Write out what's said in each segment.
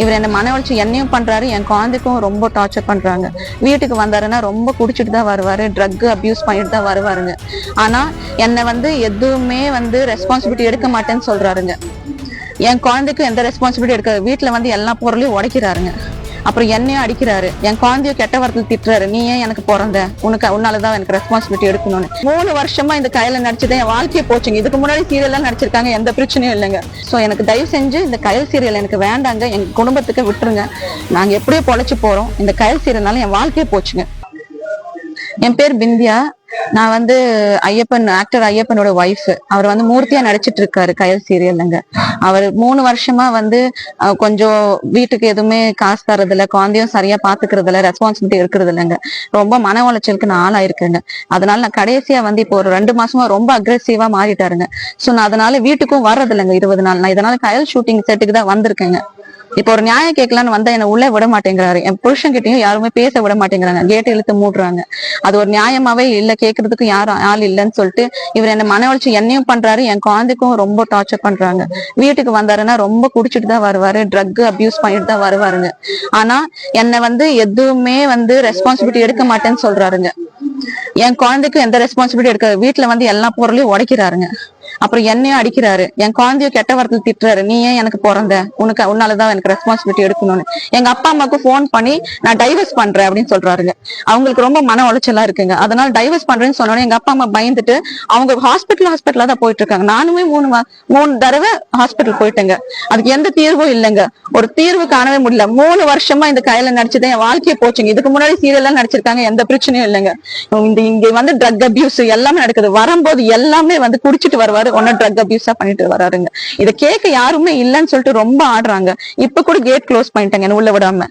இவர் என்ன மன உளைச்சல் என்னையும் பண்றாரு, என் குழந்தைக்கும் ரொம்ப டார்ச்சர் பண்றாங்க. வீட்டுக்கு வந்தாருன்னா ரொம்ப குடிச்சிட்டு தான் வருவாரு, ட்ரக் அபியூஸ் பண்ணிட்டு தான் வருவாருங்க. ஆனா என்னை எதுவுமே ரெஸ்பான்சிபிலிட்டி எடுக்க மாட்டேன்னு சொல்றாருங்க. என் குழந்தைக்கும் எந்த ரெஸ்பான்சிபிலிட்டி எடுக்க வீட்டுல எல்லா பொருளையும் உடைக்கிறாருங்க. அப்புறம் என்னையும் அடிக்கிறாரு, என் குழந்தைய கெட்ட வார்த்தையில் திட்டுறாரு. நீ ஏன் எனக்கு பிறந்த, உன்னாலதான் எனக்கு ரெஸ்பான்சிபிலிட்டி எடுக்கணும்னு. 3 வருஷமா இந்த கயல நடிச்சுதான் என் வாழ்க்கையை போச்சுங்க. இதுக்கு முன்னாடி சீரியல்லாம் நடிச்சிருக்காங்க, எந்த பிரச்சனையும் இல்லைங்க. சோ எனக்கு தயவு செஞ்சு இந்த கயல் சீரியல் எனக்கு வேண்டாங்க, எங்க குடும்பத்துக்கு விட்டுருங்க. நாங்க எப்படியோ பொழைச்சு போறோம். இந்த கயல் சீரியல்னால என் வாழ்க்கையே போச்சுங்க. என் பேர் பிந்தியா. நான் ஐயப்பன் ஆக்டர் ஐயப்பனோட ஒய்ஃப். அவர் மூர்த்தியா நடிச்சிட்டு இருக்காரு கயல் சீரியல்ங்க. அவர் 3 வருஷமா கொஞ்சம் வீட்டுக்கு எதுவுமே காசு தரது இல்ல, குழந்தையும் சரியா பாத்துக்கிறது இல்ல, ரெஸ்பான்சிபிலிட்டி இருக்கிறது இல்லைங்க. ரொம்ப மன உளைச்சலுக்கு நான் ஆளாயிருக்கேங்க. அதனால நான் கடைசியா இப்போ ஒரு 2 மாசமா ரொம்ப அக்ரெசிவா மாறிட்டாருங்க. சோ நான் அதனால வீட்டுக்கும் வர்றது இல்லைங்க 20 நாள். நான் இதனால கயல் ஷூட்டிங் செட்டுக்கு தான் வந்திருக்கேங்க. இப்போ ஒரு நியாயம் கேட்கலான்னு வந்தா என்ன உள்ள விட மாட்டேங்கிறாரு. என் புருஷன் கிட்டையும் யாருமே பேச விட மாட்டேங்கிறாங்க, கேட்டு இழுத்து மூடுறாங்க. அது ஒரு நியாயமாவே இல்ல, கேட்கறதுக்கு யாரும் ஆள் இல்லைன்னு சொல்லிட்டு இவர் என்ன மன உளைச்சல் என்னையும் பண்றாரு, என் குழந்தைக்கும் ரொம்ப டார்ச்சர் பண்றாங்க. வீட்டுக்கு வந்தாருன்னா ரொம்ப குடிச்சிட்டு தான் வருவாரு, ட்ரக் அபியூஸ் பண்ணிட்டு தான் வருவாருங்க. ஆனா என்னை எதுவுமே ரெஸ்பான்சிபிலிட்டி எடுக்க மாட்டேன்னு சொல்றாருங்க. என் குழந்தைக்கும் எந்த ரெஸ்பான்சிபிலிட்டி எடுக்க வீட்டுல எல்லா பொருளையும் உடைக்கிறாருங்க. அப்புறம் என்னையும் அடிக்கிறாரு, என் குழந்தைய கெட்ட வார்த்தையில் திட்டுறாரு. நீ ஏன் எனக்கு பிறந்த, உன்னாலதான் எனக்கு ரெஸ்பான்சிபிலிட்டி எடுக்கணும்னு. எங்க அப்பா அம்மாவுக்கு போன் பண்ணி நான் டைவர்ஸ் பண்றேன் அப்படின்னு சொல்றாருங்க. அவங்களுக்கு ரொம்ப மன உளைச்சலா இருக்குங்க. அதனால டைவர்ஸ் பண்றேன்னு சொன்னோன்னே எங்க அப்பா அம்மா பயந்துட்டு அவங்க ஹாஸ்பிட்டலா தான் போயிட்டு இருக்காங்க. நானுமே 3 தடவை ஹாஸ்பிட்டல் போயிட்டேங்க. அதுக்கு எந்த தீர்வும் இல்லைங்க. ஒரு தீர்வு காணவே முடியல. 3 வருஷமா இந்த கயல நடிச்சுதான் என் வாழ்க்கையை போச்சுங்க. இதுக்கு முன்னாடி சீரியல்லாம் நடிச்சிருக்காங்க, எந்த பிரச்சனையும் இல்லைங்க. இங்க ட்ரக் அபியூஸ் எல்லாமே நடக்குது. வரும்போது எல்லாமே குடிச்சிட்டு வருவாரு, ஒன்னும் ட்ரக் அபியூஸா பண்ணிட்டு வராருங்க. இதை கேட்க யாருமே இல்லைன்னு சொல்லிட்டு ரொம்ப ஆடுறாங்க. இப்ப கூட கேட் க்ளோஸ் பண்ணிட்டாங்க என்ன உள்ள விடாம.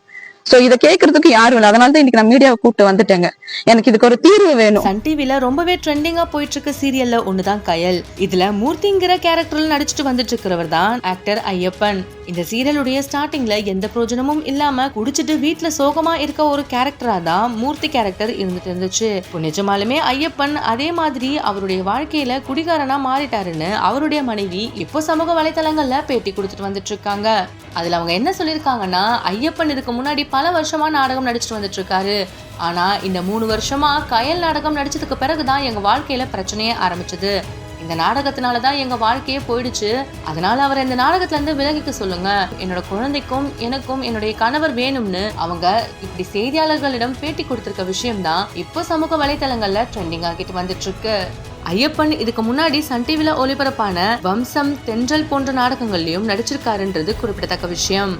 சோ இத கேக்குறதுக்கு யாரும் இல்ல. அதனாலதான் இன்னைக்கு நான் மீடியாவை கூப்பிட்டு வந்துட்டேங்க. எனக்கு இதுக்கு ஒரு தீர்வு வேணும். சன் டிவில ரொம்பவே ட்ரெண்டிங்கா போயிட்டு இருக்க சீரியல்ல ஒண்ணுதான் கயல். இதுல மூர்த்திங்கிற கேரக்டர்ல நடிச்சிட்டு வந்துட்டு இருக்கிறவர் தான் ஆக்டர் ஐயப்பன். இந்த சீரியலுடைய ஸ்டார்டிங்ல எந்த பிரயோஜனமும் இல்லாம குடிச்சிட்டு வீட்டுல சோகமா இருக்க ஒரு கேரக்டரா தான் மூர்த்தி கேரக்டர் இருந்துட்டு இருந்துச்சு. நிஜமாலுமே ஐயப்பன் அதே மாதிரி அவருடைய வாழ்க்கையில குடிகாரனா மாறிட்டாருன்னு அவருடைய மனைவி இப்போ சமூக வலைதளங்கள்ல பேட்டி கொடுத்துட்டு வந்துட்டு இருக்காங்க. அதுல அவங்க என்ன சொல்லிருக்காங்கன்னா, ஐயப்பன் இதுக்கு முன்னாடி பல வருஷமா நாடகம் நடிச்சிட்டு வந்துட்டு இருக்காரு. ஆனா இந்த 3 வருஷமா கயல் நாடகம் நடிச்சதுக்கு பிறகுதான் எங்க வாழ்க்கையில பிரச்சனையே ஆரம்பிச்சது. இந்த நாடகத்தினாலதான் எங்க வாழ்க்கையே போயிடுச்சு. அதனால அவர் இந்த நாடகத்துல இருந்து விலகிக்க சொல்லுங்க. என்னோட குழந்தைக்கும் எனக்கும் என்னுடைய கணவர் வேணும்னு அவங்க இப்படி செய்தியாளர்களிடம் பேட்டி கொடுத்திருக்க விஷயம் தான் இப்போ சமூக வலைதளங்கள்ல ட்ரெண்டிங் ஆகிட்டு வந்துட்டு இருக்கு. ஐயப்பன் இதுக்கு முன்னாடி சன் டிவில ஒளிபரப்பான வம்சம், தென்றல் போன்ற நாடகங்கள்லயும் நடிச்சிருக்காருன்றது குறிப்பிடத்தக்க விஷயம்.